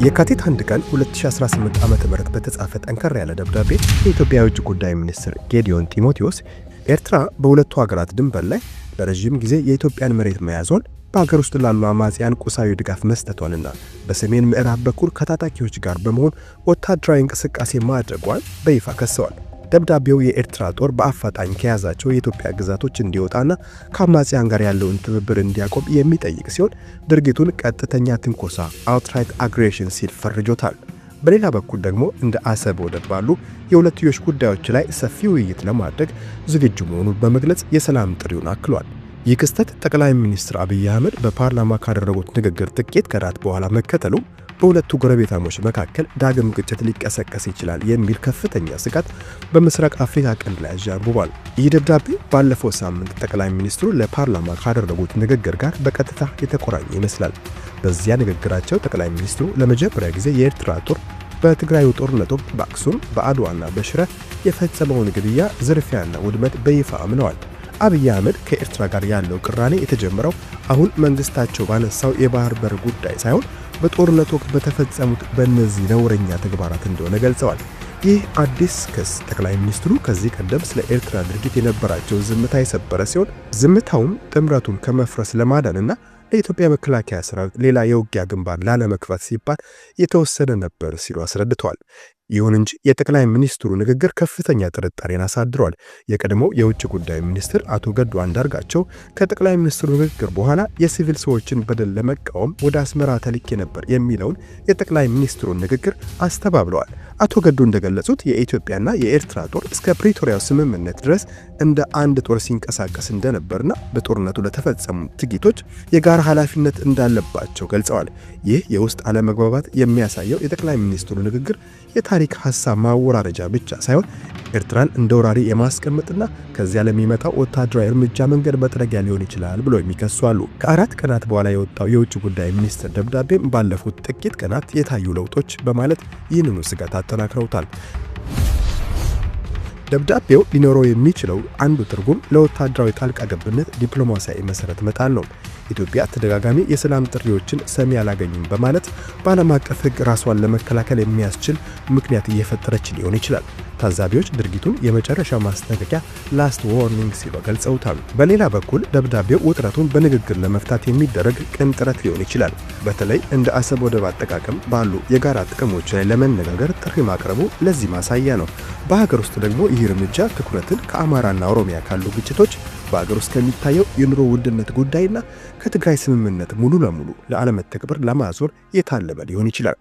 የካቲት 1 ቀን 2018 ዓ.ም በተጻፈ ጠንከር ያለ ደብዳቤ የኢትዮጵያ የውጭ ጉዳይ ሚኒስትር ጌዲዮን ጢሞቴዎስ ኤርትራ በሁለቱ ሀገራት ድንበር ላይ ለረጅም ጊዜ የኢትዮጵያን መሬት መያዟን በሀገር ውስጥ ላሉ አማጽያን ቁሳዊ ድጋፍ መስጠቷንና በሰሜን ምዕራብ በኩል ከታጣቂዎች ጋር በመሆን ወታደራዊ እንቅስቃሴ ማድረጓን በይፋ ከሰዋል። ደብዳቤው የኤርትራ ጦር በአፋጣኝ ከያዛቸው የኢትዮጵያ ግዛቶች እንዲወጣና ከአማጽያን ጋር ያለውን ትብብር እንዲያቆም የሚጠይቅ ሲሆን ድርጊቱን ቀጥተኛ ትንኮሳ outright aggression ሲል ፈርጆታል። በሌላ በኩል ደግሞ እንደ አሰብ ወደብ ባሉ የሁለትዮሽ ጉዳዮች ላይ ሰፊ ውይይት ለማድረግ ዝግጁ መሆኑን በመግለጽ የሰላም ጥሪውን አክሏል። ይህ ክስተት ጠቅላይ ሚኒስትር አብይ አህመድ በፓርላማ ካደረጉት ንግግር ጥቂት ቀናት በኋላ መከተሉ በሁለቱ ጎረቤታሞች መካከል ዳግም ግጭት ሊቀሰቀስ ይችላል የሚል ከፍተኛ ስጋት በምስራቅ አፍሪካ ቀንድ ላይ አዣርቧል። ይህ ደብዳቤ ባለፈው ሳምንት ጠቅላይ ሚኒስትሩ ለፓርላማ ካደረጉት ንግግር ጋር በቀጥታ የተቆራኘ ይመስላል። በዚያ ንግግራቸው ጠቅላይ ሚኒስትሩ ለመጀመሪያ ጊዜ የኤርትራ ጦር በትግራዩ ጦርነት ወቅት በአክሱም በአድዋና በሽረ የፈጸመውን ግድያ፣ ዝርፊያና ውድመት በይፋ አምነዋል። አብይ አህመድ ከኤርትራ ጋር ያለው ቅራኔ የተጀመረው አሁን መንግስታቸው ባነሳው የባህር በር ጉዳይ ሳይሆን በጦርነት ወቅት በተፈጸሙት በእነዚህ ነውረኛ ተግባራት እንደሆነ ገልጸዋል። ይህ አዲስ ክስ ጠቅላይ ሚኒስትሩ ከዚህ ቀደም ስለ ኤርትራ ድርጊት የነበራቸው ዝምታ የሰበረ ሲሆን ዝምታውም ጥምረቱን ከመፍረስ ለማዳንና ለኢትዮጵያ መከላከያ ሰራዊት ሌላ የውጊያ ግንባር ላለመክፈት ሲባል የተወሰነ ነበር ሲሉ አስረድተዋል። ይሁን እንጂ የጠቅላይ ሚኒስትሩ ንግግር ከፍተኛ ጥርጣሬን አሳድሯል። የቀድሞው የውጭ ጉዳይ ሚኒስትር አቶ ገዱ አንዳርጋቸው ከጠቅላይ ሚኒስትሩ ንግግር በኋላ የሲቪል ሰዎችን በደል ለመቃወም ወደ አስመራ ተልኬ ነበር የሚለውን የጠቅላይ ሚኒስትሩን ንግግር አስተባብለዋል። አቶ ገዱ እንደገለጹት የኢትዮጵያና የኤርትራ ጦር እስከ ፕሪቶሪያው ስምምነት ድረስ እንደ አንድ ጦር ሲንቀሳቀስ እንደነበርና በጦርነቱ ለተፈጸሙ ድርጊቶች የጋራ ኃላፊነት እንዳለባቸው ገልጸዋል። ይህ የውስጥ አለመግባባት የሚያሳየው የጠቅላይ ሚኒስትሩ ንግግር የታሪክ ሐሳብ ማወራረጃ ብቻ ሳይሆን ኤርትራን እንደ ወራሪ የማስቀመጥና ከዚያ ለሚመጣው ወታደራዊ እርምጃ መንገድ መጥረጊያ ሊሆን ይችላል ብሎ የሚከሱ አሉ። ከአራት ቀናት በኋላ የወጣው የውጭ ጉዳይ ሚኒስትር ደብዳቤም ባለፉት ጥቂት ቀናት የታዩ ለውጦች በማለት ይህንኑ ስጋት አጠናክረውታል። ደብዳቤው ሊኖረው የሚችለው አንዱ ትርጉም ለወታደራዊ ጣልቃ ገብነት ዲፕሎማሲያዊ መሰረት መጣል ነው። ኢትዮጵያ ተደጋጋሚ የሰላም ጥሪዎችን ሰሚ አላገኙም በማለት በዓለም አቀፍ ሕግ ራሷን ለመከላከል የሚያስችል ምክንያት እየፈጠረች ሊሆን ይችላል። ታዛቢዎች ድርጊቱን የመጨረሻ ማስጠንቀቂያ ላስት ዋርኒንግ ሲሉ ገልጸውታል። በሌላ በኩል ደብዳቤው ውጥረቱን በንግግር ለመፍታት የሚደረግ ቅን ጥረት ሊሆን ይችላል። በተለይ እንደ አሰብ ወደብ አጠቃቀም ባሉ የጋራ ጥቅሞች ላይ ለመነጋገር ጥሪ ማቅረቡ ለዚህ ማሳያ ነው። በሀገር ውስጥ ደግሞ ይህ እርምጃ ትኩረትን ከአማራና ኦሮሚያ ካሉ ግጭቶች በሀገር ውስጥ ከሚታየው የኑሮ ውድነት ጉዳይና ከትግራይ ስምምነት ሙሉ ለሙሉ ለአለመተግበር ለማዞር የታለመ ሊሆን ይችላል።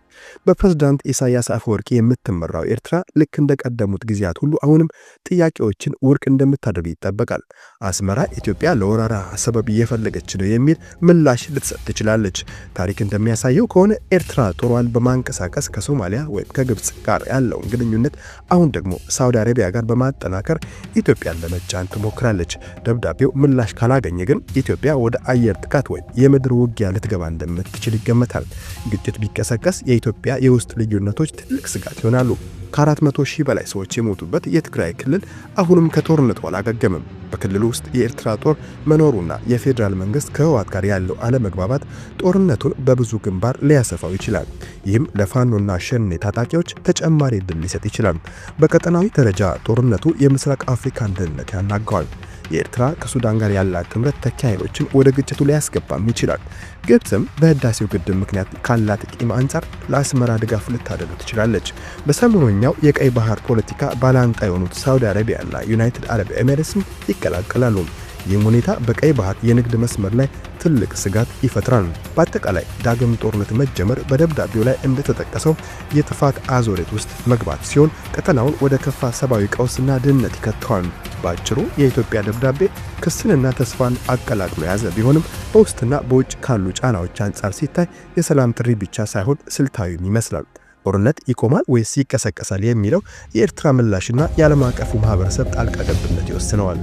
በፕሬዝዳንት ኢሳያስ አፈወርቂ የምትመራው ኤርትራ ልክ እንደቀደሙት ጊዜያት ሁሉ አሁንም ጥያቄዎችን ውድቅ እንደምታደርግ ይጠበቃል። አስመራ ኢትዮጵያ ለወረራ ሰበብ እየፈለገች ነው የሚል ምላሽ ልትሰጥ ትችላለች። ታሪክ እንደሚያሳየው ከሆነ ኤርትራ ጦሯን በማንቀሳቀስ ከሶማሊያ ወይም ከግብጽ ጋር ያለውን ግንኙነት አሁን ደግሞ ሳውዲ አረቢያ ጋር በማጠናከር ኢትዮጵያን ለመጫን ትሞክራለች። ደብዳቤው ምላሽ ካላገኘ ግን ኢትዮጵያ ወደ አየር ጥቃት ወይም የምድር ውጊያ ልትገባ እንደምትችል ይገመታል። ግጭት ቢቀሰቀስ የኢትዮጵያ የውስጥ ልዩነቶች ትልቅ ስጋት ይሆናሉ። ከ400 ሺህ በላይ ሰዎች የሞቱበት የትግራይ ክልል አሁንም ከጦርነቱ አላገገመም። በክልሉ ውስጥ የኤርትራ ጦር መኖሩና የፌዴራል መንግስት ከህወሓት ጋር ያለው አለመግባባት ጦርነቱን በብዙ ግንባር ሊያሰፋው ይችላል። ይህም ለፋኖና ሸኔ ታጣቂዎች ተጨማሪ ዕድል ሊሰጥ ይችላል። በቀጠናዊ ደረጃ ጦርነቱ የምስራቅ አፍሪካን ደህንነት ያናጋዋል። የኤርትራ ከሱዳን ጋር ያላት ጥምረት ተካሄዶችን ወደ ግጭቱ ሊያስገባም ይችላል። ግብጽም በህዳሴው ግድብ ምክንያት ካላት ቂም አንጻር ለአስመራ ድጋፍ ልታደርግ ትችላለች። በሰሞነኛው የቀይ ባህር ፖለቲካ ባላንጣ የሆኑት ሳውዲ አረቢያና ዩናይትድ አረብ ኤሚሬትስም ይቀላቀላሉ። ይህም ሁኔታ በቀይ ባህር የንግድ መስመር ላይ ትልቅ ስጋት ይፈጥራል። በአጠቃላይ ዳግም ጦርነት መጀመር በደብዳቤው ላይ እንደተጠቀሰው የጥፋት አዙሪት ውስጥ መግባት ሲሆን ቀጠናውን ወደ ከፋ ሰብአዊ ቀውስና ድህነት ይከተዋል። በአጭሩ የኢትዮጵያ ደብዳቤ ክስንና ተስፋን አቀላቅሎ የያዘ ቢሆንም በውስጥና በውጭ ካሉ ጫናዎች አንጻር ሲታይ የሰላም ጥሪ ብቻ ሳይሆን ስልታዊም ይመስላል። ጦርነት ይቆማል ወይስ ይቀሰቀሳል የሚለው የኤርትራ ምላሽና የዓለም አቀፉ ማህበረሰብ ጣልቃ ገብነት ይወስነዋል።